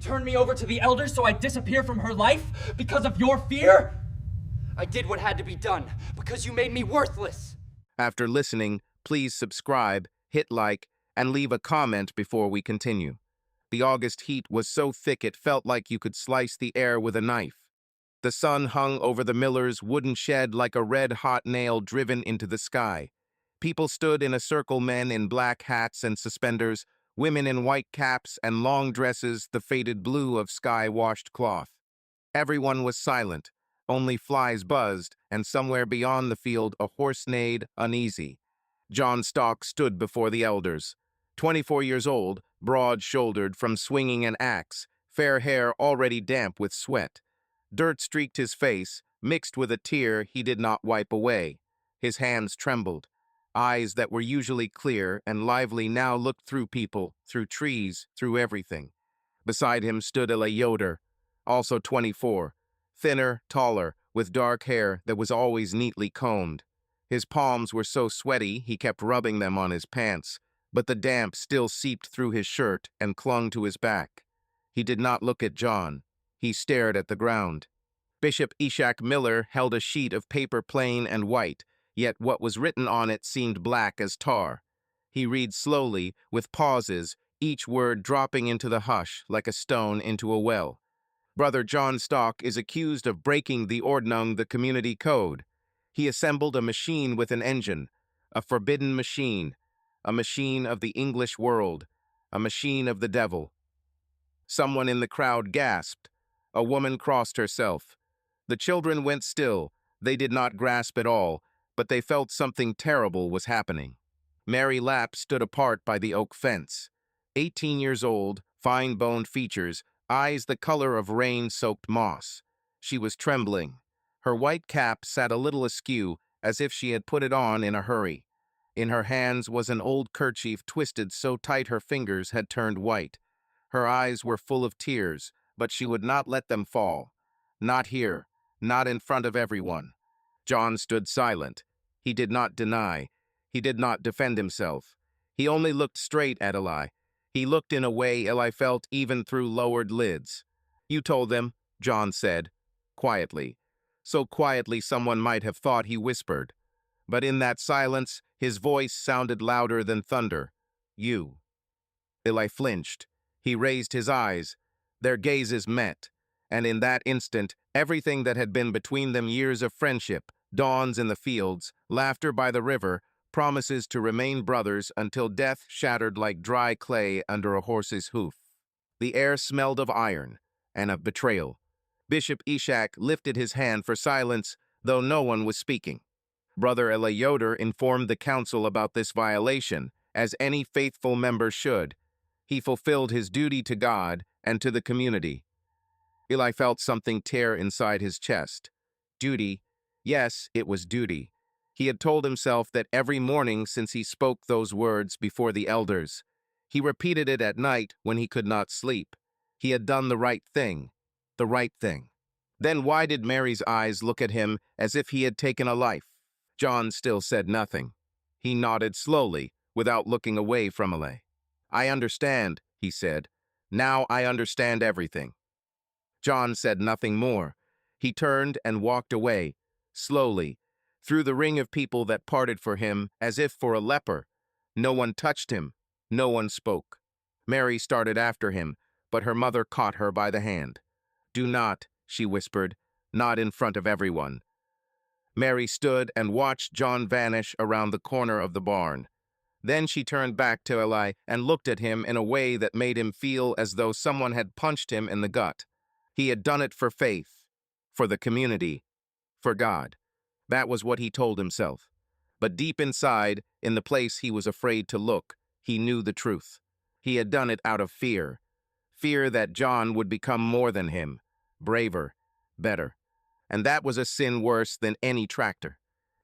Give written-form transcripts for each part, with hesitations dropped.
turn me over to the elders so I disappear from her life because of your fear? I did what had to be done because you made me worthless. After listening, please subscribe, hit like, and leave a comment before we continue. The August heat was so thick it felt like you could slice the air with a knife. The sun hung over the miller's wooden shed like a red-hot nail driven into the sky. People stood in a circle, men in black hats and suspenders, women in white caps and long dresses, the faded blue of sky-washed cloth. Everyone was silent. Only flies buzzed, and somewhere beyond the field a horse neighed, uneasy. John Stock stood before the elders. 24 years old, broad-shouldered from swinging an axe, fair hair already damp with sweat. Dirt streaked his face, mixed with a tear he did not wipe away. His hands trembled. Eyes that were usually clear and lively now looked through people, through trees, through everything. Beside him stood a Yoder, also 24, thinner, taller, with dark hair that was always neatly combed. His palms were so sweaty he kept rubbing them on his pants, but the damp still seeped through his shirt and clung to his back. He did not look at John. He stared at the ground. Bishop Ishak Miller held a sheet of paper plain and white, yet what was written on it seemed black as tar. He read slowly, with pauses, each word dropping into the hush like a stone into a well. Brother John Stock is accused of breaking the Ordnung, the community code. He assembled a machine with an engine, a forbidden machine, a machine of the English world, a machine of the devil. Someone in the crowd gasped. A woman crossed herself. The children went still. They did not grasp at all, but they felt something terrible was happening. Mary Lapp stood apart by the oak fence. 18 years old, fine-boned features, eyes the color of rain-soaked moss. She was trembling. Her white cap sat a little askew, as if she had put it on in a hurry. In her hands was an old kerchief twisted so tight her fingers had turned white. Her eyes were full of tears, but she would not let them fall. Not here, not in front of everyone. John stood silent. He did not deny. He did not defend himself. He only looked straight at Eli. He looked in a way Eli felt even through lowered lids. "You told them," John said, quietly. So quietly someone might have thought he whispered. But in that silence, his voice sounded louder than thunder. "You." Eli flinched. He raised his eyes. Their gazes met. And in that instant, everything that had been between them, years of friendship, dawns in the fields, laughter by the river, promises to remain brothers until death shattered like dry clay under a horse's hoof. The air smelled of iron and of betrayal. Bishop Ishak lifted his hand for silence, though no one was speaking. Brother Yoder informed the council about this violation, as any faithful member should. He fulfilled his duty to God and to the community. Eli felt something tear inside his chest. Duty. Yes, it was duty. He had told himself that every morning since he spoke those words before the elders. He repeated it at night when he could not sleep. He had done the right thing. The right thing. Then why did Mary's eyes look at him as if he had taken a life? John still said nothing. He nodded slowly, without looking away from Eli. "I understand," he said. "Now I understand everything." John said nothing more. He turned and walked away, slowly, through the ring of people that parted for him as if for a leper. No one touched him. No one spoke. Mary started after him, but her mother caught her by the hand. "Do not," she whispered, "not in front of everyone." Mary stood and watched John vanish around the corner of the barn. Then she turned back to Eli and looked at him in a way that made him feel as though someone had punched him in the gut. He had done it for faith, for the community, for God. That was what he told himself. But deep inside, in the place he was afraid to look, he knew the truth. He had done it out of fear. Fear that John would become more than him, braver, better. And that was a sin worse than any tractor.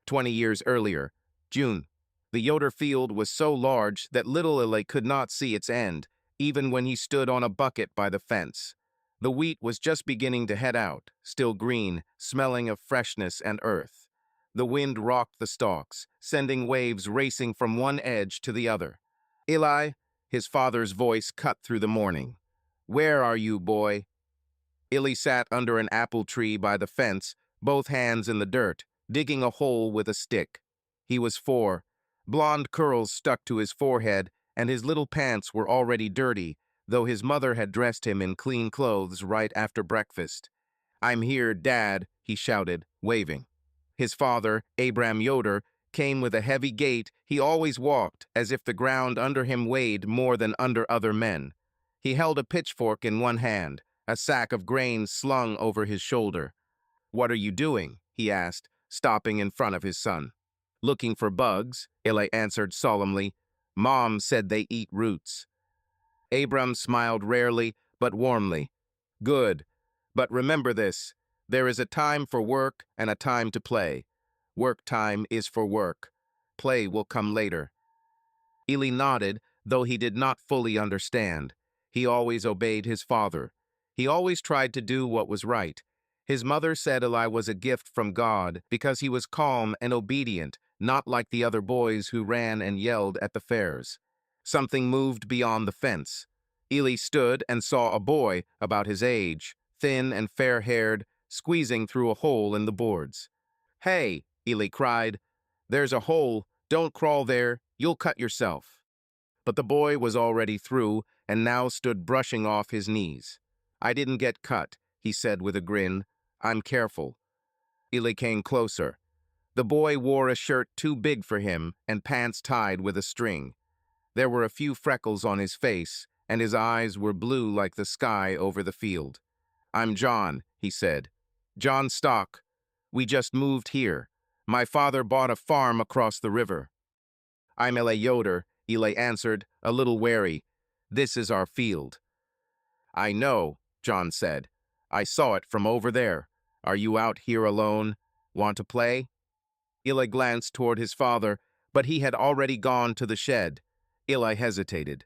20 years earlier, June, the Yoder field was so large that little Eli could not see its end, even when he stood on a bucket by the fence. The wheat was just beginning to head out, still green, smelling of freshness and earth. The wind rocked the stalks, sending waves racing from one edge to the other. "Eli," his father's voice cut through the morning. Where are you, boy? Illy sat under an apple tree by the fence, both hands in the dirt, digging a hole with a stick. He was 4. Blonde curls stuck to his forehead, and his little pants were already dirty, though his mother had dressed him in clean clothes right after breakfast. "I'm here, Dad," he shouted, waving. His father, Abram Yoder, came with a heavy gait. He always walked as if the ground under him weighed more than under other men. He held a pitchfork in one hand, a sack of grain slung over his shoulder. "What are you doing?" he asked, stopping in front of his son. "Looking for bugs," Eli answered solemnly. "Mom said they eat roots." Abram smiled rarely but warmly. "Good. But remember this. There is a time for work and a time to play. Work time is for work. Play will come later." Eli nodded, though he did not fully understand. He always obeyed his father. He always tried to do what was right. His mother said Eli was a gift from God because he was calm and obedient, not like the other boys who ran and yelled at the fairs. Something moved beyond the fence. Eli stood and saw a boy about his age, thin and fair-haired, squeezing through a hole in the boards. "Hey," Eli cried. "There's a hole. Don't crawl there. You'll cut yourself." But the boy was already through and now stood brushing off his knees. "I didn't get cut," he said with a grin. "I'm careful." Eli came closer. The boy wore a shirt too big for him and pants tied with a string. There were a few freckles on his face, and his eyes were blue like the sky over the field. "I'm John," he said. "John Stock. We just moved here. My father bought a farm across the river." "I'm Eli Yoder," Eli answered, a little wary. "This is our field." "I know," John said. "I saw it from over there. Are you out here alone? Want to play?" Eli glanced toward his father, but he had already gone to the shed. Eli hesitated.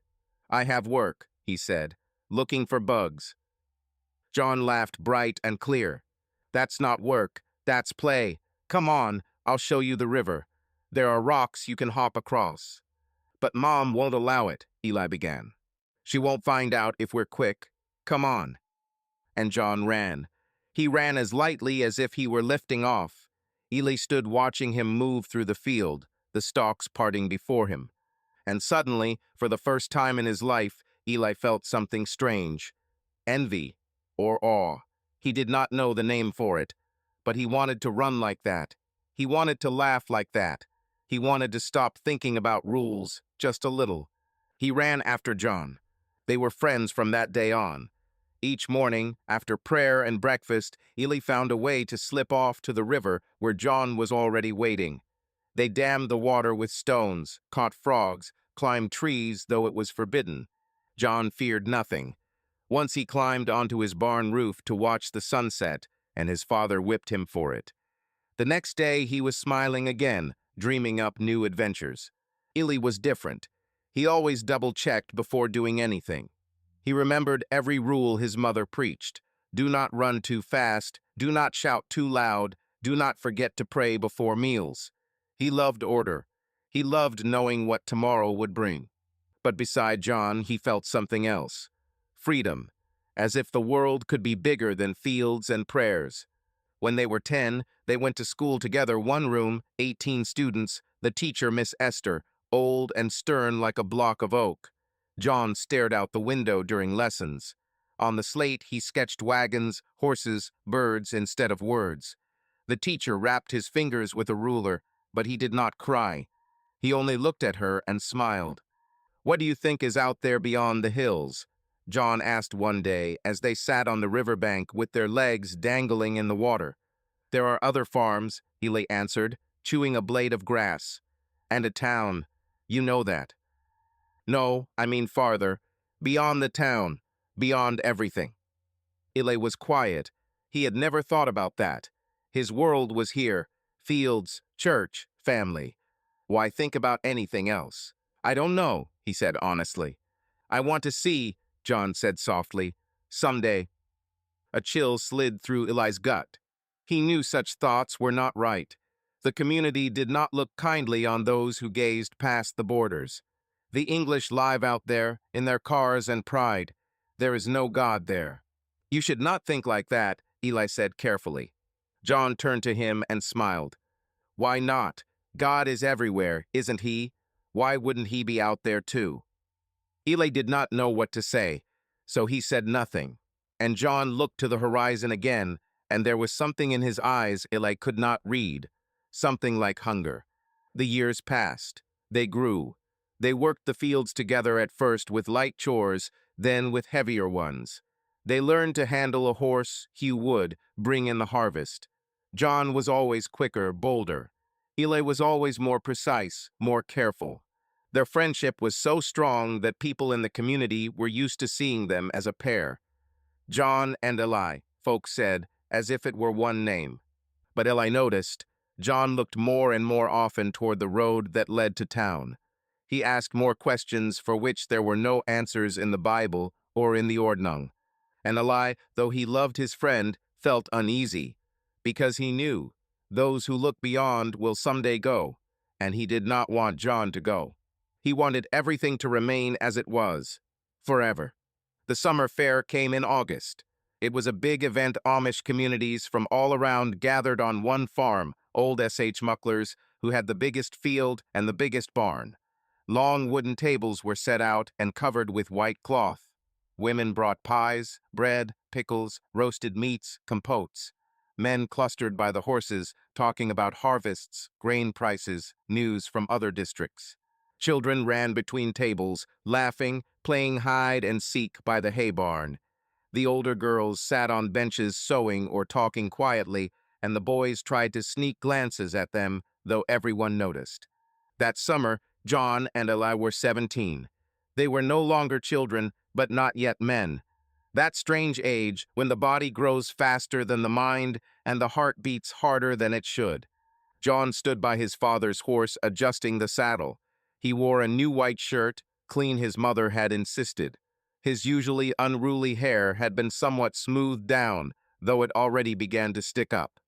"I have work," he said. "Looking for bugs." John laughed bright and clear. "That's not work. That's play. Come on, I'll show you the river. There are rocks you can hop across." "But Mom won't allow it," Eli began. "She won't find out if we're quick. Come on." And John ran. He ran as lightly as if he were lifting off. Eli stood watching him move through the field, the stalks parting before him. And suddenly, for the first time in his life, Eli felt something strange. Envy, or awe. He did not know the name for it, but he wanted to run like that. He wanted to laugh like that. He wanted to stop thinking about rules, just a little. He ran after John. They were friends from that day on. Each morning, after prayer and breakfast, Eli found a way to slip off to the river where John was already waiting. They dammed the water with stones, caught frogs, climbed trees, though it was forbidden. John feared nothing. Once he climbed onto his barn roof to watch the sunset, and his father whipped him for it. The next day he was smiling again, dreaming up new adventures. Eli was different. He always double-checked before doing anything. He remembered every rule his mother preached. Do not run too fast, do not shout too loud, do not forget to pray before meals. He loved order. He loved knowing what tomorrow would bring. But beside John, he felt something else. Freedom, as if the world could be bigger than fields and prayers. When they were 10, they went to school together, one room, 18 students, the teacher, Miss Esther, old and stern like a block of oak. John stared out the window during lessons. On the slate, he sketched wagons, horses, birds instead of words. The teacher rapped his fingers with a ruler, but he did not cry. He only looked at her and smiled. "What do you think is out there beyond the hills?" John asked one day as they sat on the riverbank with their legs dangling in the water. "There are other farms," Eli answered, chewing a blade of grass. "And a town. You know that." "No, I mean farther. Beyond the town. Beyond everything." Eli was quiet. He had never thought about that. His world was here. Fields, church, family. Why think about anything else? "I don't know," he said honestly. "I want to see," John said softly. "Someday." A chill slid through Eli's gut. He knew such thoughts were not right. The community did not look kindly on those who gazed past the borders. The English live out there, in their cars and pride. There is no God there. You should not think like that, Eli said carefully. John turned to him and smiled. Why not? God is everywhere, isn't he? Why wouldn't he be out there too? Eli did not know what to say, so he said nothing. And John looked to the horizon again, and there was something in his eyes Eli could not read, something like hunger. The years passed. They grew. They worked the fields together at first with light chores, then with heavier ones. They learned to handle a horse, hew wood, bring in the harvest. John was always quicker, bolder. Eli was always more precise, more careful. Their friendship was so strong that people in the community were used to seeing them as a pair. John and Eli, folks said, as if it were one name. But Eli noticed, John looked more and more often toward the road that led to town. He asked more questions for which there were no answers in the Bible or in the Ordnung. And Eli, though he loved his friend, felt uneasy, because he knew those who look beyond will someday go, and he did not want John to go. He wanted everything to remain as it was, forever. The summer fair came in August. It was a big event. Amish communities from all around gathered on one farm, old S.H. Mucklers, who had the biggest field and the biggest barn. Long wooden tables were set out and covered with white cloth. Women brought pies, bread, pickles, roasted meats, compotes. Men clustered by the horses, talking about harvests, grain prices, news from other districts. Children ran between tables, laughing, playing hide and seek by the hay barn. The older girls sat on benches sewing or talking quietly, and the boys tried to sneak glances at them, though everyone noticed. That summer, John and Eli were 17. They were no longer children, but not yet men. That strange age when the body grows faster than the mind and the heart beats harder than it should. John stood by his father's horse, adjusting the saddle. He wore a new white shirt, clean his mother had insisted. His usually unruly hair had been somewhat smoothed down, though it already began to stick up.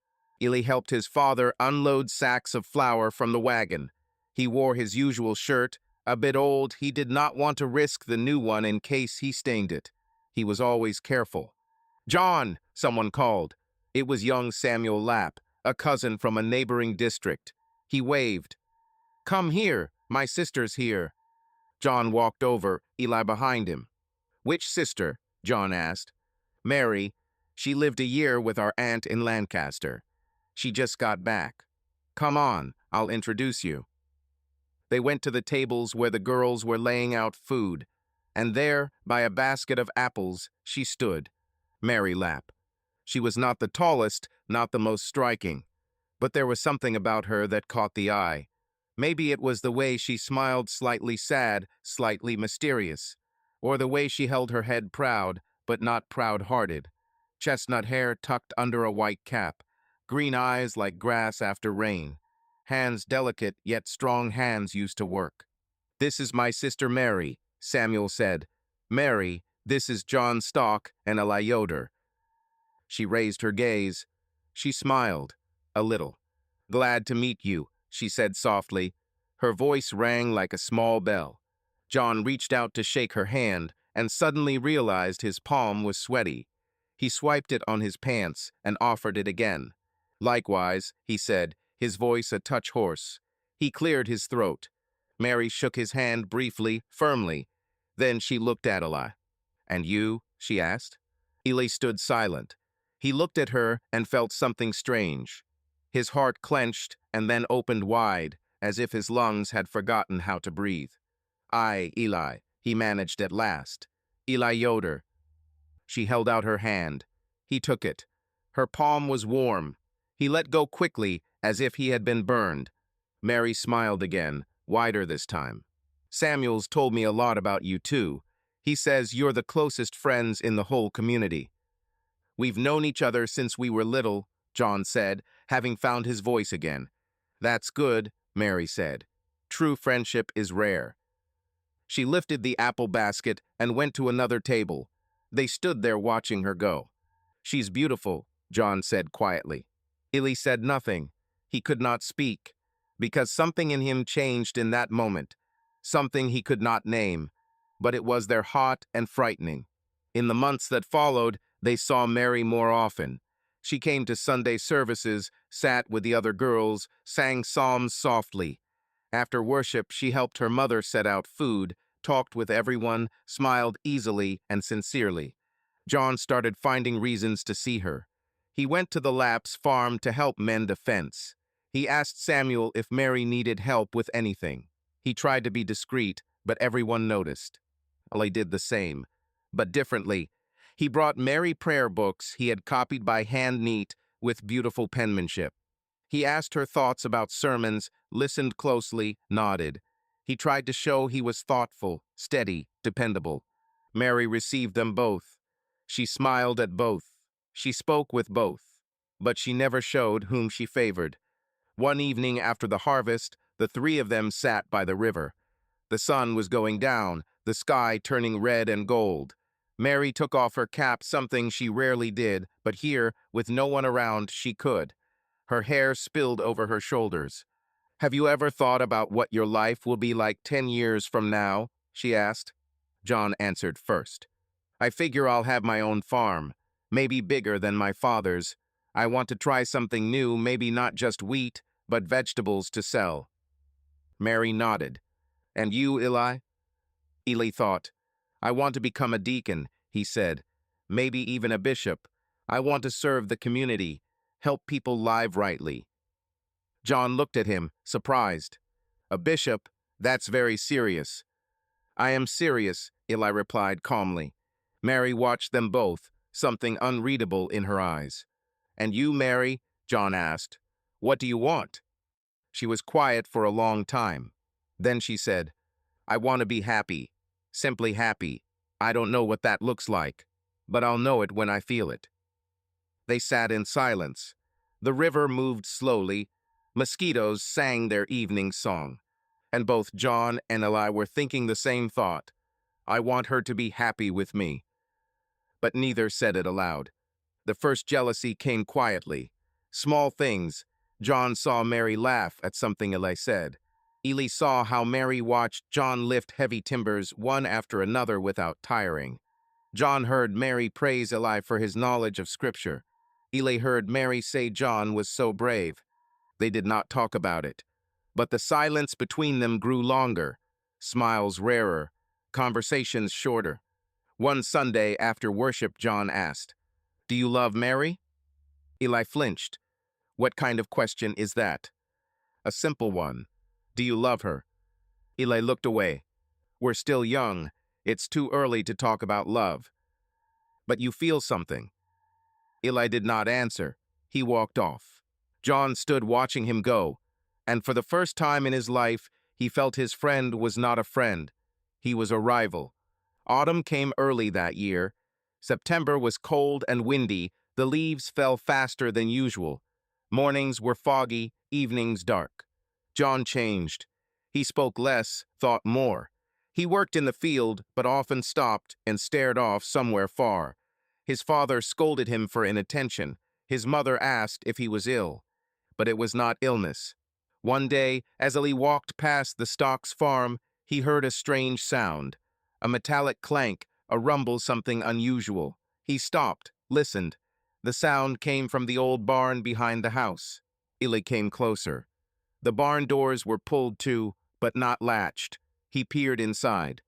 Eli helped his father unload sacks of flour from the wagon. He wore his usual shirt. A bit old, he did not want to risk the new one in case he stained it. He was always careful. "John," someone called. It was young Samuel Lapp, a cousin from a neighboring district. He waved. "Come here, my sister's here." John walked over, Eli behind him. "Which sister?" John asked. "Mary. She lived a year with our aunt in Lancaster. She just got back. Come on, I'll introduce you." They went to the tables where the girls were laying out food, and there, by a basket of apples, she stood, Mary Lapp. She was not the tallest, not the most striking, but there was something about her that caught the eye. Maybe it was the way she smiled, slightly sad, slightly mysterious, or the way she held her head proud, but not proud-hearted. Chestnut hair tucked under a white cap, green eyes like grass after rain, hands delicate yet strong hands used to work. "This is my sister Mary," Samuel said. "Mary, this is John Stock and Eli Yoder." She raised her gaze. She smiled, a little. "Glad to meet you," she said softly. Her voice rang like a small bell. John reached out to shake her hand and suddenly realized his palm was sweaty. He swiped it on his pants and offered it again. "Likewise," he said, his voice a touch hoarse. He cleared his throat. Mary shook his hand briefly, firmly. Then she looked at Eli. "And you?" she asked. Eli stood silent. He looked at her and felt something strange. His heart clenched and then opened wide, as if his lungs had forgotten how to breathe. "I, Eli," he managed at last. "Eli Yoder." She held out her hand. He took it. Her palm was warm. He let go quickly, as if he had been burned. Mary smiled again, wider this time. "Samuel's told me a lot about you, too. He says you're the closest friends in the whole community." "We've known each other since we were little," John said, having found his voice again. "That's good," Mary said. "True friendship is rare." She lifted the apple basket and went to another table. They stood there watching her go. "She's beautiful," John said quietly. Eli said nothing. He could not speak, because something in him changed in that moment, something he could not name, but it was there hot and frightening. In the months that followed, they saw Mary more often. She came to Sunday services, sat with the other girls, sang psalms softly. After worship, she helped her mother set out food, talked with everyone, smiled easily and sincerely. John started finding reasons to see her. He went to the Lapps farm to help mend a fence. He asked Samuel if Mary needed help with anything. He tried to be discreet, but everyone noticed. Eli did the same, but differently. He brought Mary prayer books he had copied by hand neat with beautiful penmanship. He asked her thoughts about sermons, listened closely, nodded. He tried to show he was thoughtful, steady, dependable. Mary received them both. She smiled at both. She spoke with both. But she never showed whom she favored. One evening after the harvest, the three of them sat by the river. The sun was going down, the sky turning red and gold. Mary took off her cap, something she rarely did, but here, with no one around, she could. Her hair spilled over her shoulders. "Have you ever thought about what your life will be like 10 years from now?" she asked. John answered first. "I figure I'll have my own farm, maybe bigger than my father's. I want to try something new, maybe not just wheat, but vegetables to sell." Mary nodded. "And you, Eli?" Eli thought. "I want to become a deacon," he said. "Maybe even a bishop. I want to serve the community, help people live rightly." John looked at him, surprised. "A bishop? That's very serious." "I am serious," Eli replied calmly. Mary watched them both, something unreadable in her eyes. "And you, Mary?" John asked. "What do you want?" She was quiet for a long time. Then she said, "I want to be happy. Simply happy. I don't know what that looks like, but I'll know it when I feel it." They sat in silence. The river moved slowly. Mosquitoes sang their evening song. And both John and Eli were thinking the same thought. "I want her to be happy with me." But neither said it aloud. The first jealousy came quietly. Small things. John saw Mary laugh at something Eli said. Eli saw how Mary watched John lift heavy timbers one after another without tiring. John heard Mary praise Eli for his knowledge of Scripture. Eli heard Mary say John was so brave. They did not talk about it. But the silence between them grew longer, smiles rarer, conversations shorter. One Sunday after worship, John asked, "Do you love Mary?" Eli flinched. "What kind of question is that?" "A simple one. Do you love her?" Eli looked away. "We're still young. It's too early to talk about love." "But you feel something." Eli did not answer. He walked off. John stood watching him go, and for the first time in his life, he felt his friend was not a friend. He was a rival. Autumn came early that year. September was cold and windy. The leaves fell faster than usual. Mornings were foggy, evenings dark. John changed. He spoke less, thought more. He worked in the field, but often stopped and stared off somewhere far. His father scolded him for inattention. His mother asked if he was ill. But it was not illness. One day, as Eli walked past the Stocks farm, he heard a strange sound. A metallic clank, a rumble, something unusual. He stopped, listened. The sound came from the old barn behind the house. Eli came closer. The barn doors were pulled to, but not latched. He peered inside,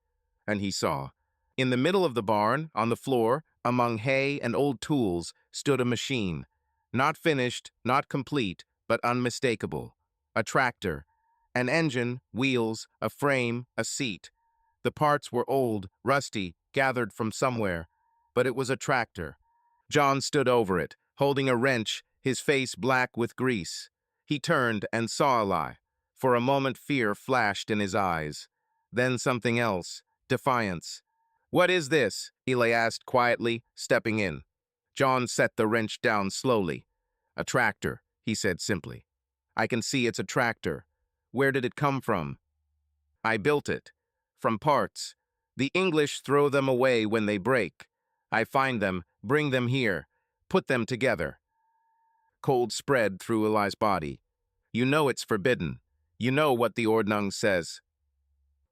and he saw. In the middle of the barn, on the floor, among hay and old tools, stood a machine. Not finished, not complete, but unmistakable. A tractor. An engine, wheels, a frame, a seat. The parts were old, rusty, gathered from somewhere, but it was a tractor. John stood over it, holding a wrench, his face black with grease. He turned and saw Eli. For a moment fear flashed in his eyes. Then something else, defiance. "What is this?" Eli asked quietly, stepping in. John set the wrench down slowly. "A tractor," he said simply. "I can see it's a tractor. Where did it come from?" "I built it. From parts. The English throw them away when they break. I find them, bring them here, put them together." Cold spread through Eli's body. "You know it's forbidden. You know what the Ordnung says."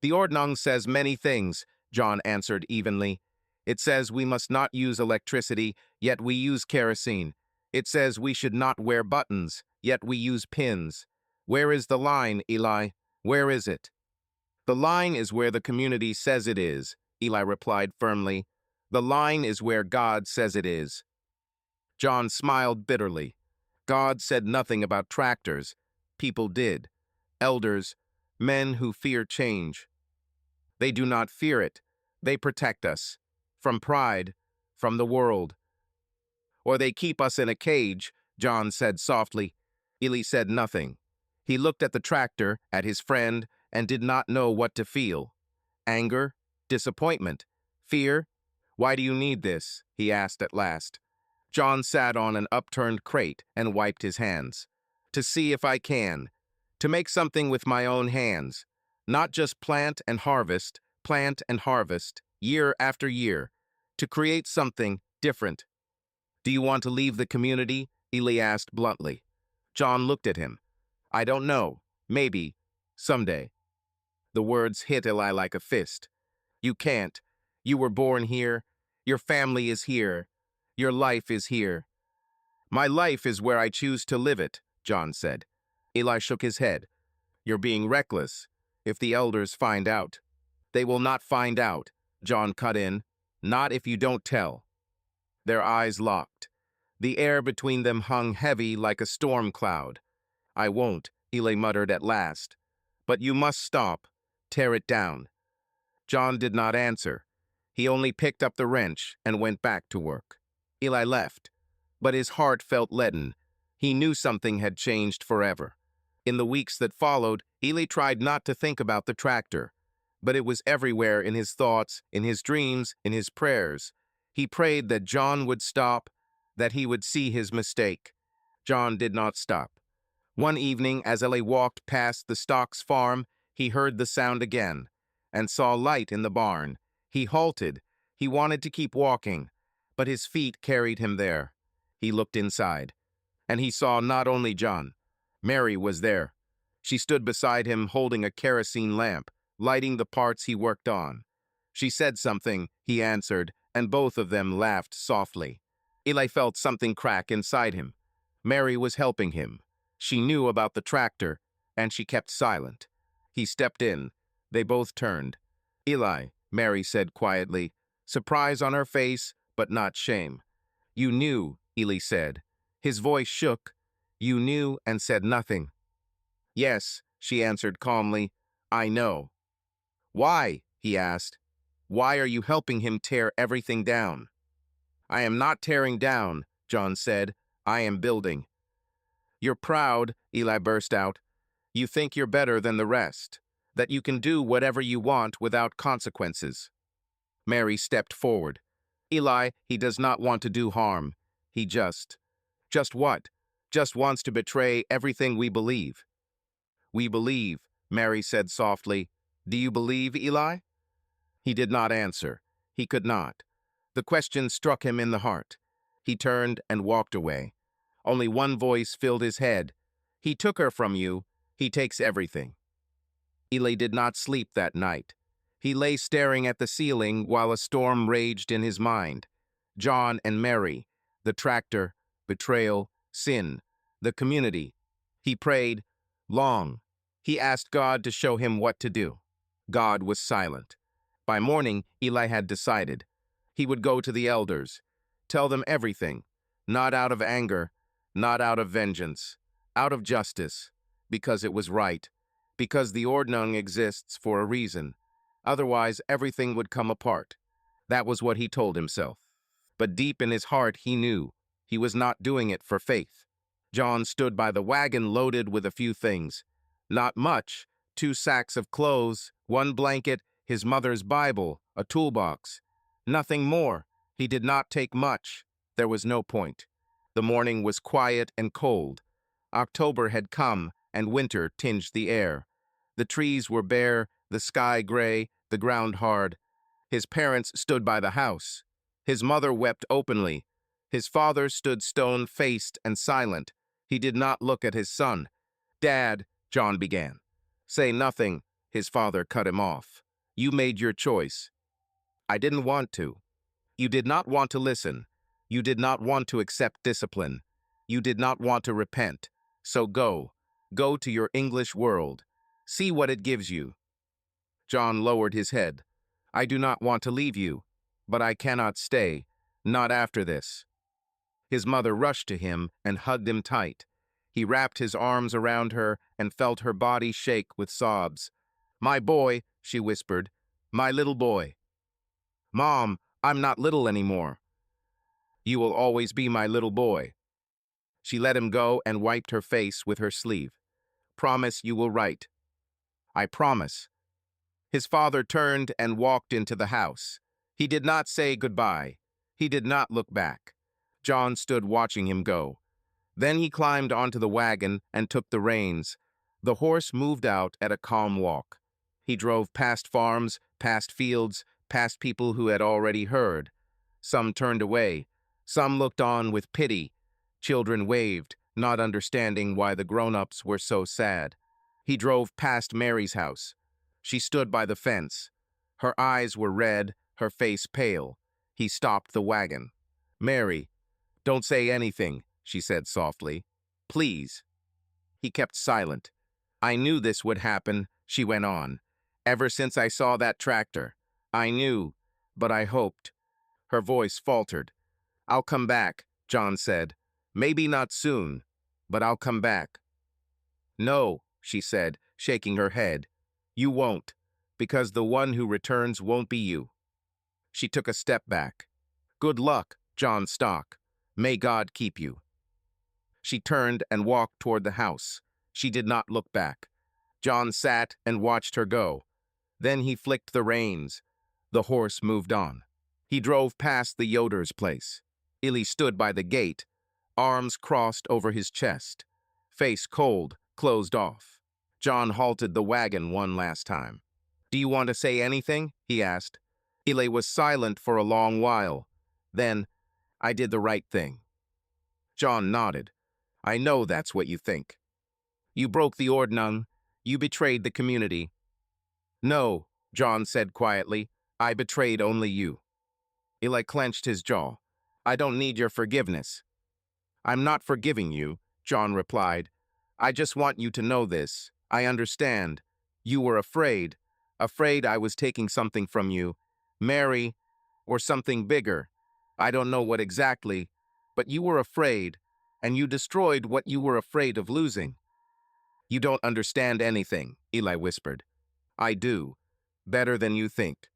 "The Ordnung says many things," John answered evenly. It says we must not use electricity, yet we use kerosene. It says we should not wear buttons, yet we use pins. Where is the line, Eli? Where is it? The line is where the community says it is, Eli replied firmly. The line is where God says it is. John smiled bitterly. God said nothing about tractors. People did. Elders, men who fear change. They do not fear it. They protect us. From pride, from the world. Or they keep us in a cage, John said softly. Eli said nothing. He looked at the tractor, at his friend, and did not know what to feel. Anger? Disappointment? Fear? Why do you need this? He asked at last. John sat on an upturned crate and wiped his hands. To see if I can. To make something with my own hands. Not just plant and harvest, year after year. To create something different. Do you want to leave the community? Eli asked bluntly. John looked at him. I don't know. Maybe. Someday. The words hit Eli like a fist. You can't. You were born here. Your family is here. Your life is here. My life is where I choose to live it, John said. Eli shook his head. You're being reckless. If the elders find out. They will not find out, John cut in. Not if you don't tell. Their eyes locked. The air between them hung heavy like a storm cloud. I won't, Eli muttered at last. But you must stop. Tear it down. John did not answer. He only picked up the wrench and went back to work. Eli left, but his heart felt leaden. He knew something had changed forever. In the weeks that followed, Eli tried not to think about the tractor, but it was everywhere in his thoughts, in his dreams, in his prayers. He prayed that John would stop, that he would see his mistake. John did not stop. One evening, as Eli walked past the Stocks farm, he heard the sound again, and saw light in the barn. He halted. He wanted to keep walking, but his feet carried him there. He looked inside, and he saw not only John. Mary was there. She stood beside him holding a kerosene lamp, lighting the parts he worked on. She said something, he answered, and both of them laughed softly. Eli felt something crack inside him. Mary was helping him. She knew about the tractor, and she kept silent. He stepped in. They both turned. Eli, Mary said quietly, surprise on her face, but not shame. You knew, Eli said. His voice shook. You knew and said nothing. Yes, she answered calmly. I know. Why? He asked. Why are you helping him tear everything down? I am not tearing down, John said. I am building. You're proud, Eli burst out. You think you're better than the rest, that you can do whatever you want without consequences. Mary stepped forward. Eli, he does not want to do harm. He just what? Just wants to betray everything we believe. We believe, Mary said softly. Do you believe, Eli? He did not answer. He could not. The question struck him in the heart. He turned and walked away. Only one voice filled his head. He took her from you. He takes everything. Eli did not sleep that night. He lay staring at the ceiling while a storm raged in his mind. John and Mary, the tractor, betrayal, sin, the community. He prayed long. He asked God to show him what to do. God was silent. By morning, Eli had decided. He would go to the elders, tell them everything, not out of anger, not out of vengeance, out of justice, because it was right, because the Ordnung exists for a reason. Otherwise, everything would come apart. That was what he told himself. But deep in his heart, he knew he was not doing it for faith. John stood by the wagon loaded with a few things. Not much, 2 sacks of clothes, 1 blanket, his mother's Bible, a toolbox. Nothing more. He did not take much. There was no point. The morning was quiet and cold. October had come, and winter tinged the air. The trees were bare, the sky gray, the ground hard. His parents stood by the house. His mother wept openly. His father stood stone-faced and silent. He did not look at his son. Dad, John began. Say nothing, his father cut him off. You made your choice. I didn't want to. You did not want to listen. You did not want to accept discipline. You did not want to repent. So go. Go to your English world. See what it gives you. John lowered his head. I do not want to leave you, but I cannot stay. Not after this. His mother rushed to him and hugged him tight. He wrapped his arms around her and felt her body shake with sobs. My boy, she whispered. My little boy. Mom, I'm not little anymore. You will always be my little boy. She let him go and wiped her face with her sleeve. Promise you will write. I promise. His father turned and walked into the house. He did not say goodbye. He did not look back. John stood watching him go. Then he climbed onto the wagon and took the reins. The horse moved out at a calm walk. He drove past farms, past fields, past people who had already heard. Some turned away. Some looked on with pity. Children waved, not understanding why the grown-ups were so sad. He drove past Mary's house. She stood by the fence. Her eyes were red, her face pale. He stopped the wagon. Mary, don't say anything, she said softly. Please. He kept silent. I knew this would happen, she went on. Ever since I saw that tractor. I knew, but I hoped. Her voice faltered. I'll come back, John said. Maybe not soon, but I'll come back. No, she said, shaking her head. You won't, because the one who returns won't be you. She took a step back. Good luck, John Stock. May God keep you. She turned and walked toward the house. She did not look back. John sat and watched her go. Then he flicked the reins. The horse moved on. He drove past the Yoder's place. Illy stood by the gate, arms crossed over his chest, face cold, closed off. John halted the wagon one last time. Do you want to say anything? He asked. Illy was silent for a long while. Then, I did the right thing. John nodded. I know that's what you think. You broke the Ordnung. You betrayed the community. No, John said quietly. I betrayed only you. Illy clenched his jaw. I don't need your forgiveness. I'm not forgiving you, John replied. I just want you to know this. I understand. You were afraid. Afraid I was taking something from you. Mary, or something bigger. I don't know what exactly, but you were afraid, and you destroyed what you were afraid of losing. You don't understand anything, Illy whispered. I do. Better than you think.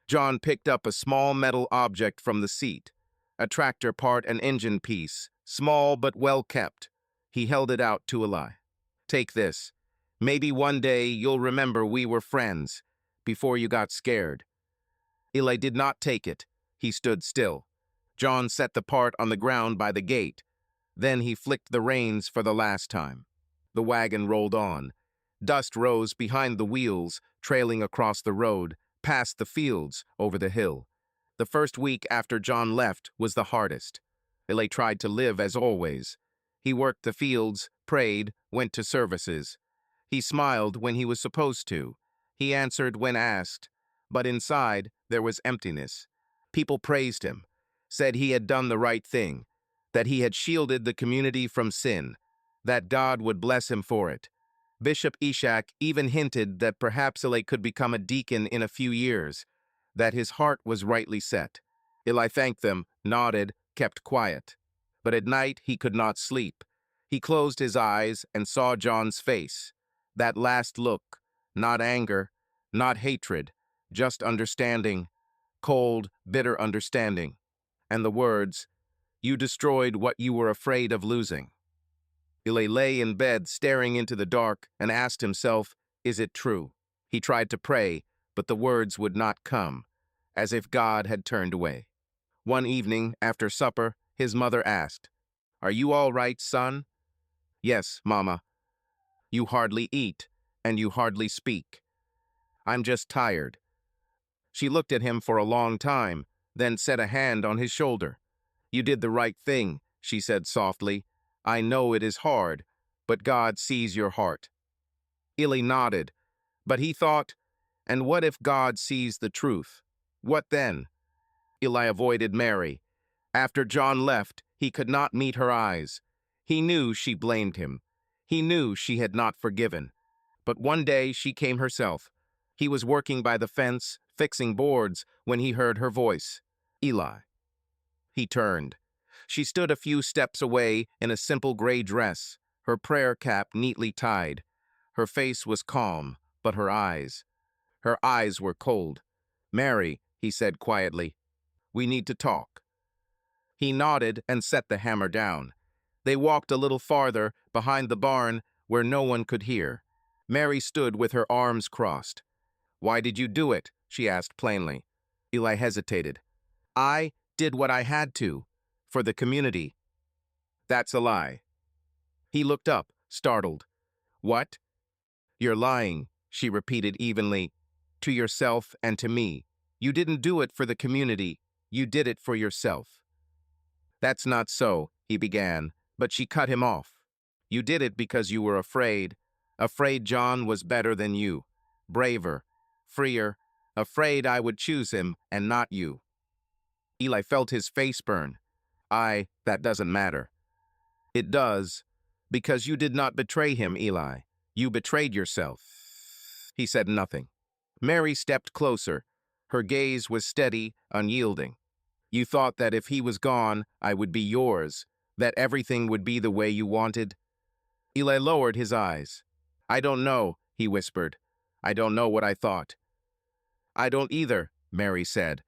John picked up a small metal object from the seat. A tractor part and engine piece, small but well kept. He held it out to Illy. Take this. Maybe one day you'll remember we were friends, before you got scared. Illy did not take it. He stood still. John set the part on the ground by the gate. Then he flicked the reins for the last time. The wagon rolled on. Dust rose behind the wheels, trailing across the road, past the fields, over the hill. The first week after John left was the hardest. Illy tried to live as always. He worked the fields, prayed, went to services. He smiled when he was supposed to. He answered when asked. But inside, there was emptiness. People praised him, said he had done the right thing, that he had shielded the community from sin, that God would bless him for it. Bishop Ishak even hinted that perhaps Illy could become a deacon in a few years, that his heart was rightly set. Illy thanked them, nodded, kept quiet. But at night he could not sleep. He closed his eyes and saw John's face. That last look, not anger, not hatred, just understanding, cold, bitter understanding. And the words, you destroyed what you were afraid of losing. Illy lay in bed staring into the dark and asked himself, is it true? He tried to pray, but the words would not come, as if God had turned away. One evening, after supper, his mother asked, Are you all right, son? Yes, Mama. You hardly eat, and you hardly speak. I'm just tired. She looked at him for a long time, then set a hand on his shoulder. You did the right thing, she said softly. I know it is hard, but God sees your heart. Illy nodded, but he thought, and what if God sees the truth? What then? Eli avoided Mary. After John left, he could not meet her eyes. He knew she blamed him. He knew she had not forgiven. But one day she came herself. He was working by the fence, fixing boards, when he heard her voice. Eli. He turned. She stood a few steps away in a simple gray dress, her prayer cap neatly tied. Her face was calm, but her eyes were cold. "Mary," he said quietly, "we need to talk." He nodded and set the hammer down. They walked a little farther, behind the barn, where no one could hear. Mary stood with her arms crossed. "Why did you do it?" she asked plainly. Eli hesitated. "I did what I had to, for the community." "That's a lie." He looked up, startled. "What?" "You're lying," she repeated evenly, "to yourself and to me. You didn't do it for the community. You did it for yourself." "That's not so," he began, but she cut him off. "You did it because you were afraid. Afraid John was better than you, braver, freer, afraid I would choose him and not you." Eli felt his face burn. That doesn't matter." "It does, because you did not betray him, Eli. You betrayed yourself." He said nothing. Mary stepped closer. Her gaze was steady, unyielding. "You thought that if he was gone, I would be yours, that everything would be the way you wanted?" Eli lowered his eyes. "I don't know," he whispered. "I don't know what I thought." "I don't either," Mary said.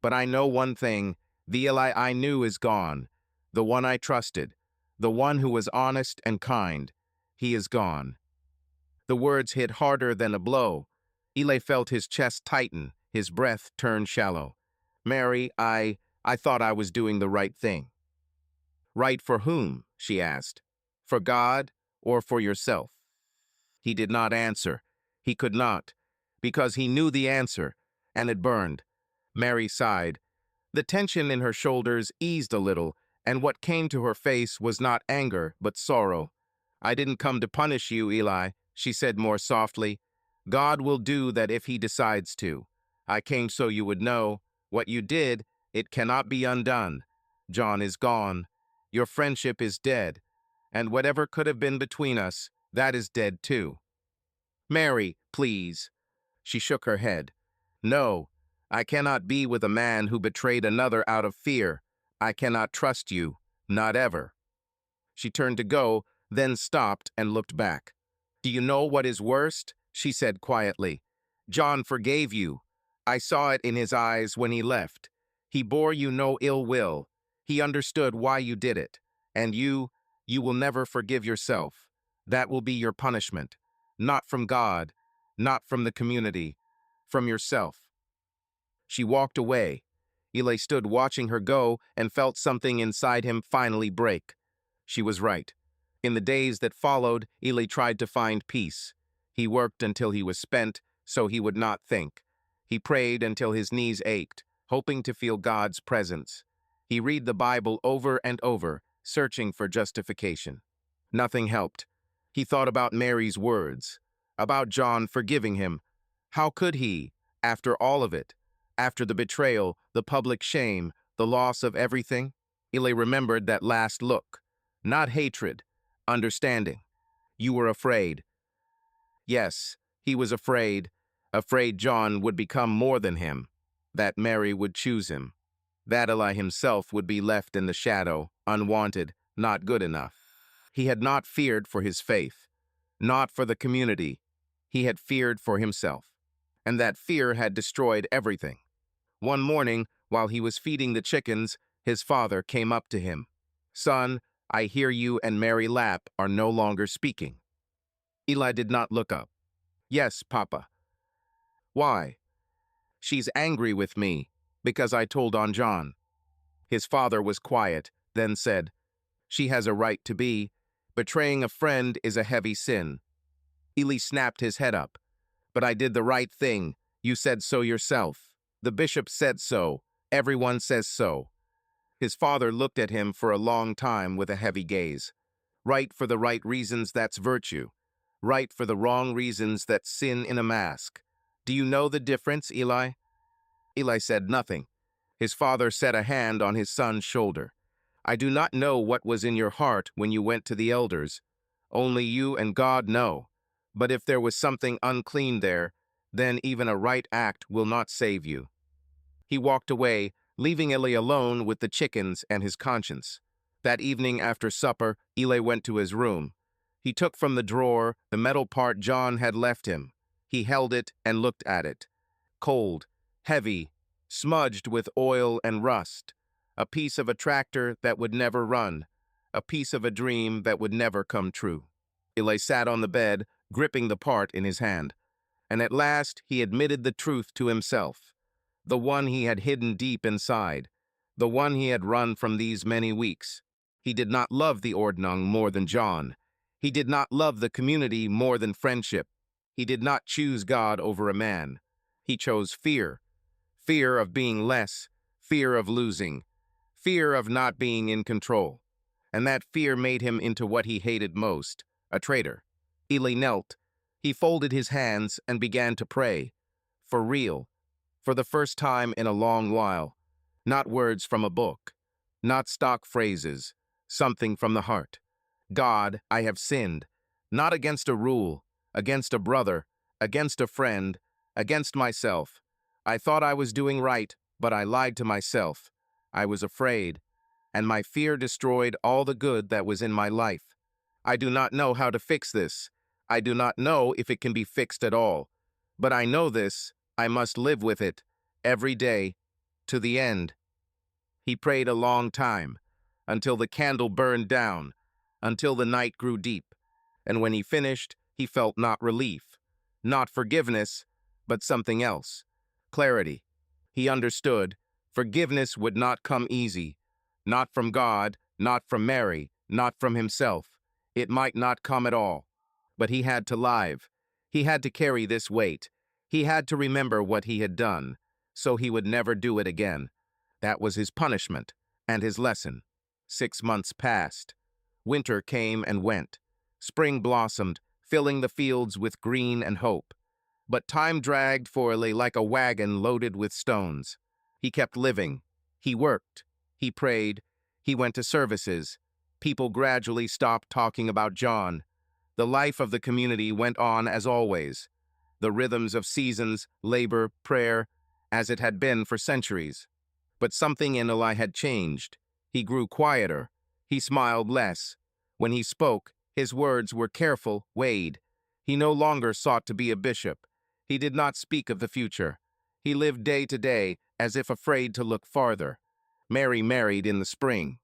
"But I know one thing. The Eli I knew is gone. The one I trusted. The one who was honest and kind. He is gone." The words hit harder than a blow. Eli felt his chest tighten, his breath turn shallow. "Mary, I thought I was doing the right thing." "Right for whom?" she asked. "For God or for yourself?" He did not answer. He could not, because he knew the answer, and it burned. Mary sighed. The tension in her shoulders eased a little, and what came to her face was not anger, but sorrow. "I didn't come to punish you, Eli," she said more softly. "God will do that if he decides to. I came so you would know. What you did, it cannot be undone. John is gone. Your friendship is dead. And whatever could have been between us, that is dead too." "Mary, please." She shook her head. "No, I cannot be with a man who betrayed another out of fear. I cannot trust you, not ever." She turned to go, then stopped and looked back. "Do you know what is worst?" she said quietly. "John forgave you. I saw it in his eyes when he left. He bore you no ill will. He understood why you did it. And you will never forgive yourself. That will be your punishment. Not from God, not from the community, from yourself." She walked away. Eli stood watching her go and felt something inside him finally break. She was right. In the days that followed, Eli tried to find peace. He worked until he was spent, so he would not think. He prayed until his knees ached, hoping to feel God's presence. He read the Bible over and over, searching for justification. Nothing helped. He thought about Mary's words, about John forgiving him. How could he, after all of it? After the betrayal, the public shame, the loss of everything? Eli remembered that last look. Not hatred, understanding. "You were afraid." Yes, he was afraid. Afraid John would become more than him. That Mary would choose him. That Eli himself would be left in the shadow, unwanted, not good enough. He had not feared for his faith, not for the community. He had feared for himself. And that fear had destroyed everything. One morning, while he was feeding the chickens, his father came up to him. "Son, I hear you and Mary Lapp are no longer speaking." Eli did not look up. "Yes, Papa." "Why?" "She's angry with me, because I told on John." His father was quiet, then said, "She has a right to be. Betraying a friend is a heavy sin." Eli snapped his head up. "But I did the right thing. You said so yourself. The bishop said so. Everyone says so." His father looked at him for a long time with a heavy gaze. "Right for the right reasons, that's virtue. Right for the wrong reasons, that's sin in a mask. Do you know the difference, Eli?" Eli said nothing. His father set a hand on his son's shoulder. I do not know what was in your heart when you went to the elders. Only you and God know. But if there was something unclean there, then even a right act will not save you. He walked away, leaving Eli alone with the chickens and his conscience. That evening after supper, Eli went to his room. He took from the drawer the metal part John had left him. He held it and looked at it. Cold, heavy, smudged with oil and rust. A piece of a tractor that would never run. A piece of a dream that would never come true. Eli sat on the bed, gripping the part in his hand. And at last he admitted the truth to himself. The one he had hidden deep inside. The one he had run from these many weeks. He did not love the Ordnung more than John. He did not love the community more than friendship. He did not choose God over a man. He chose fear. Fear of being less. Fear of losing. Fear of not being in control. And that fear made him into what he hated most, a traitor. Eli knelt. He folded his hands and began to pray. For real. For the first time in a long while. Not words from a book. Not stock phrases. Something from the heart. God, I have sinned. Not against a rule. Against a brother. Against a friend. Against myself. I thought I was doing right, but I lied to myself. I was afraid. And my fear destroyed all the good that was in my life. I do not know how to fix this. I do not know if it can be fixed at all. But I know this. I must live with it, every day, to the end. He prayed a long time, until the candle burned down, until the night grew deep. And when he finished, he felt not relief, not forgiveness, but something else. Clarity. He understood. Forgiveness would not come easy. Not from God, not from Mary, not from himself. It might not come at all. But he had to live. He had to carry this weight. He had to remember what he had done, so he would never do it again. That was his punishment and his lesson. 6 months passed. Winter came and went. Spring blossomed, filling the fields with green and hope. But time dragged for Eli like a wagon loaded with stones. He kept living. He worked. He prayed. He went to services. People gradually stopped talking about John. The life of the community went on as always. The rhythms of seasons, labor, prayer, as it had been for centuries. But something in Eli had changed. He grew quieter. He smiled less. When he spoke, his words were careful, weighed. He no longer sought to be a bishop. He did not speak of the future. He lived day to day, as if afraid to look farther. Mary married in the spring.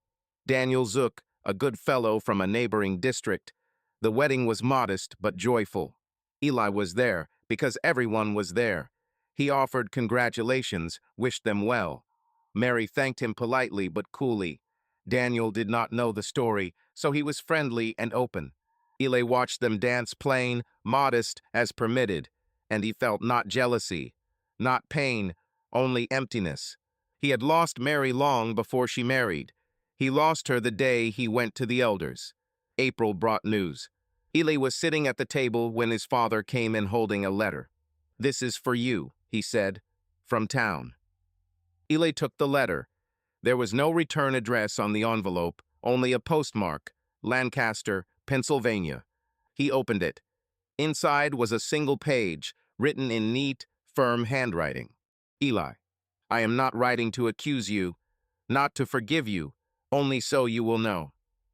Daniel Zook, a good fellow from a neighboring district. The wedding was modest but joyful. Eli was there because everyone was there. He offered congratulations, wished them well. Mary thanked him politely but coolly. Daniel did not know the story, so he was friendly and open. Eli watched them dance plain, modest as permitted, and he felt not jealousy, not pain, only emptiness. He had lost Mary long before she married. He lost her the day he went to the elders. April brought news. Eli was sitting at the table when his father came in holding a letter. "This is for you," he said, "from town." Eli took the letter. There was no return address on the envelope, only a postmark, Lancaster, Pennsylvania. He opened it. Inside was a single page, written in neat, firm handwriting. Eli, I am not writing to accuse you, not to forgive you, only so you will know.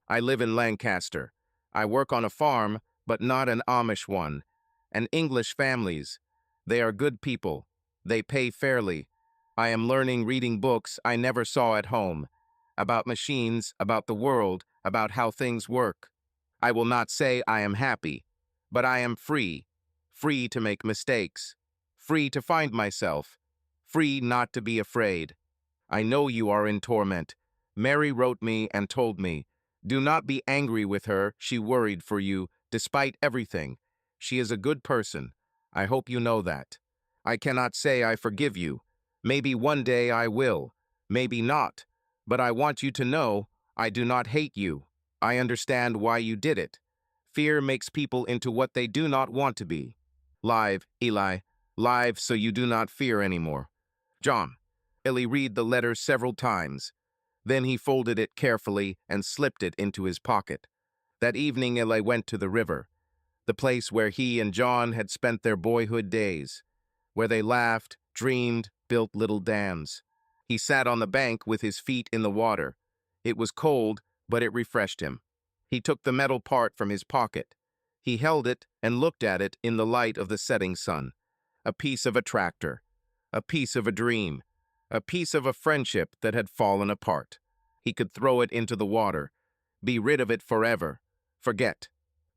I live in Lancaster. I work on a farm, but not an Amish one. And English families. They are good people. They pay fairly. I am learning reading books I never saw at home. About machines, about the world, about how things work. I will not say I am happy, but I am free. Free to make mistakes. Free to find myself. Free not to be afraid. I know you are in torment. Mary wrote me and told me. Do not be angry with her, she worried for you, despite everything. She is a good person. I hope you know that. I cannot say I forgive you. Maybe one day I will. Maybe not. But I want you to know I do not hate you. I understand why you did it. Fear makes people into what they do not want to be. Live, Eli. Live so you do not fear anymore. John. Eli read the letter several times. Then he folded it carefully and slipped it into his pocket. That evening Eli went to the river, the place where he and John had spent their boyhood days, where they laughed, dreamed, built little dams. He sat on the bank with his feet in the water. It was cold, but it refreshed him. He took the metal part from his pocket. He held it and looked at it in the light of the setting sun. A piece of a tractor, a piece of a dream, a piece of a friendship that had fallen apart. He could throw it into the water, be rid of it forever, forget.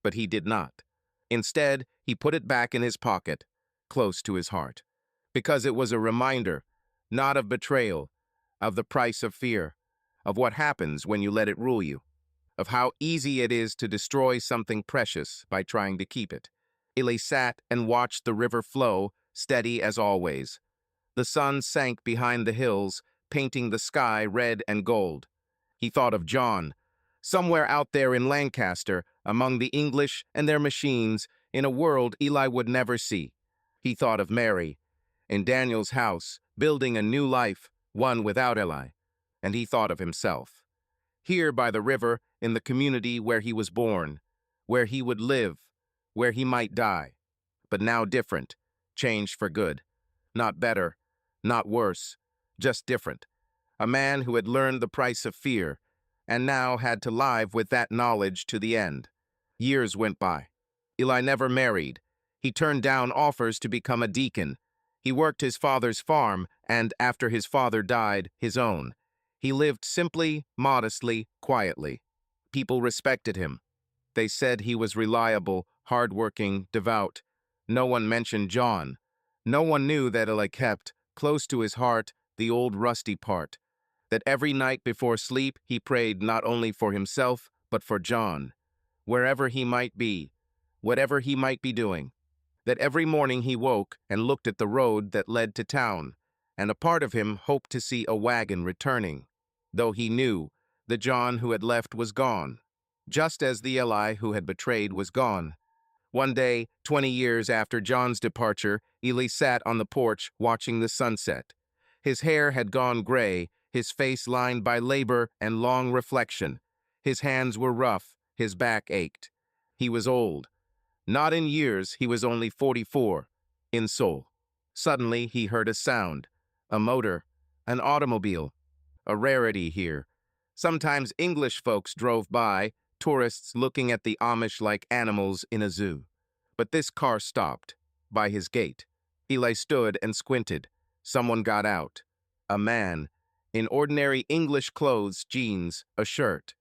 But he did not. Instead, he put it back in his pocket, close to his heart, because it was a reminder, not of betrayal, of the price of fear, of what happens when you let it rule you, of how easy it is to destroy something precious by trying to keep it. Eli sat and watched the river flow, steady as always. The sun sank behind the hills, painting the sky red and gold. He thought of John, somewhere out there in Lancaster, among the English and their machines, in a world Eli would never see. He thought of Mary, in Daniel's house, building a new life, one without Eli. And he thought of himself, here by the river, in the community where he was born, where he would live, where he might die. But now different, changed for good. Not better, not worse, just different. A man who had learned the price of fear, and now had to live with that knowledge to the end. Years went by. Eli never married. He turned down offers to become a deacon. He worked his father's farm, and after his father died, his own. He lived simply, modestly, quietly. People respected him. They said he was reliable, hardworking, devout. No one mentioned John. No one knew that Eli kept, close to his heart, the old rusty part. That every night before sleep he prayed not only for himself, but for John, wherever he might be, whatever he might be doing. That every morning he woke and looked at the road that led to town, and a part of him hoped to see a wagon returning, though he knew the John who had left was gone, just as the Eli who had betrayed was gone. One day, 20 years after John's departure, Eli sat on the porch watching the sunset. His hair had gone gray, his face lined by labor and long reflection. His hands were rough, his back ached. He was old. Not in years, he was only 44, in soul. Suddenly, he heard a sound, a motor, an automobile, a rarity here. Sometimes English folks drove by, tourists looking at the Amish like animals in a zoo. But this car stopped, by his gate. Eli stood and squinted. Someone got out. A man, in ordinary English clothes, jeans, a shirt.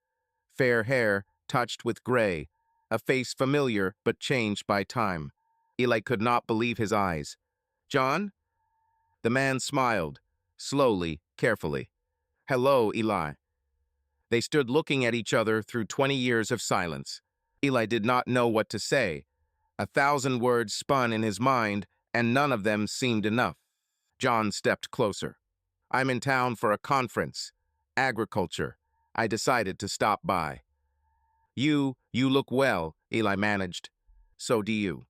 Fair hair, touched with gray. A face familiar, but changed by time. Eli could not believe his eyes. "John?" The man smiled, slowly, carefully. "Hello, Eli." They stood looking at each other through 20 years of silence. Eli did not know what to say. 1,000 words spun in his mind, and none of them seemed enough. John stepped closer. "I'm in town for a conference. Agriculture. I decided to stop by." You look well," Eli managed. "So do you."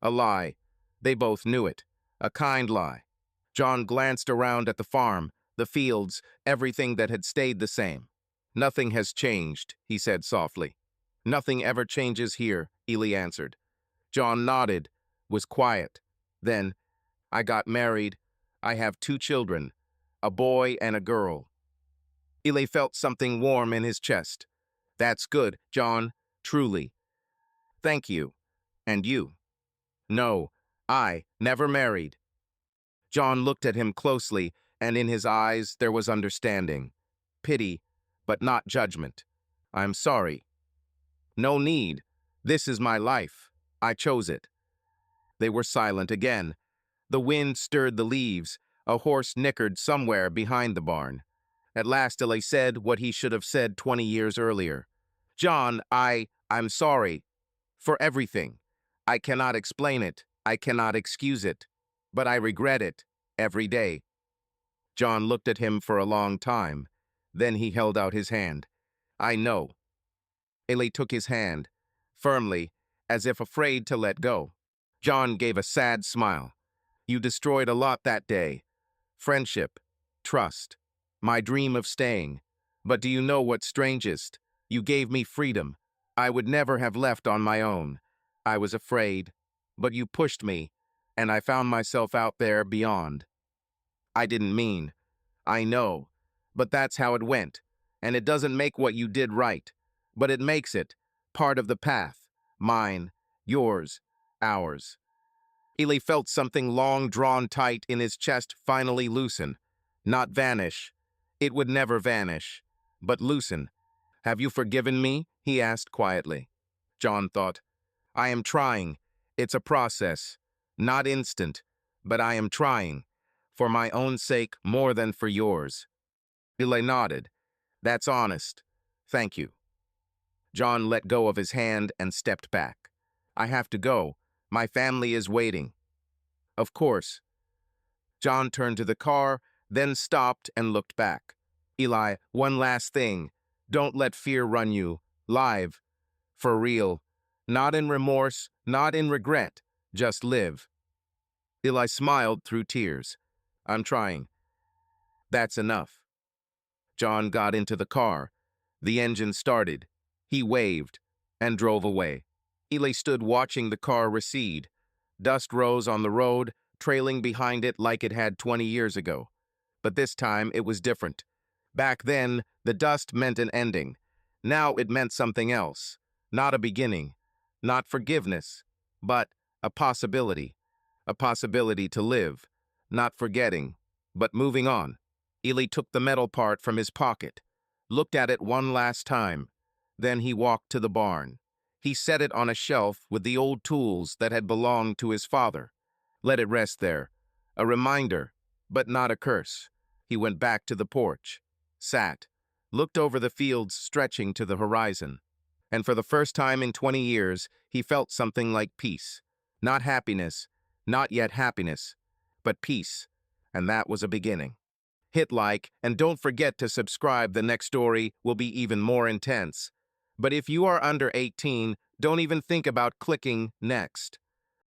A lie. They both knew it. A kind lie. John glanced around at the farm, the fields, everything that had stayed the same. "Nothing has changed," he said softly. "Nothing ever changes here," Eli answered. John nodded, was quiet. Then, "I got married. I have 2 children, a boy and a girl." Eli felt something warm in his chest. "That's good, John, truly." "Thank you. And you?" "No, I never married." John looked at him closely, and in his eyes there was understanding. Pity, but not judgment. "I'm sorry." "No need. This is my life. I chose it." They were silent again. The wind stirred the leaves. A horse nickered somewhere behind the barn. At last Eli said what he should have said 20 years earlier. "John, I'm sorry. For everything. I cannot explain it. I cannot excuse it. But I regret it. Every day." John looked at him for a long time. Then he held out his hand. "I know." Eli took his hand, firmly, as if afraid to let go. John gave a sad smile. "You destroyed a lot that day. Friendship, trust, my dream of staying. But do you know what's strangest? You gave me freedom. I would never have left on my own. I was afraid, but you pushed me, and I found myself out there beyond. I didn't mean. I know. But that's how it went. And it doesn't make what you did right. But it makes it part of the path. Mine, yours, ours. Ely felt something long drawn tight in his chest finally loosen. Not vanish. It would never vanish. But loosen. Have you forgiven me? He asked quietly. John thought, I am trying. It's a process. Not instant. But I am trying. For my own sake more than for yours. Ely nodded. That's honest. Thank you. John let go of his hand and stepped back. I have to go. My family is waiting. Of course. John turned to the car, then stopped and looked back. Ely, one last thing. Don't let fear run you. Live. For real. Not in remorse, not in regret. Just live. Ely smiled through tears. I'm trying. That's enough. John got into the car. The engine started. He waved and drove away. Ely stood watching the car recede. Dust rose on the road, trailing behind it like it had 20 years ago. But this time it was different. Back then, the dust meant an ending. Now it meant something else. Not a beginning. Not forgiveness. But a possibility. A possibility to live. Not forgetting, but moving on. Ely took the metal part from his pocket, looked at it one last time. Then he walked to the barn. He set it on a shelf with the old tools that had belonged to his father. Let it rest there. A reminder, but not a curse. He went back to the porch, sat, looked over the fields stretching to the horizon. And for the first time in 20 years, he felt something like peace. Not happiness, not yet happiness, but peace. And that was a beginning. Hit like, and don't forget to subscribe. The next story will be even more intense. But if you are under 18, don't even think about clicking next.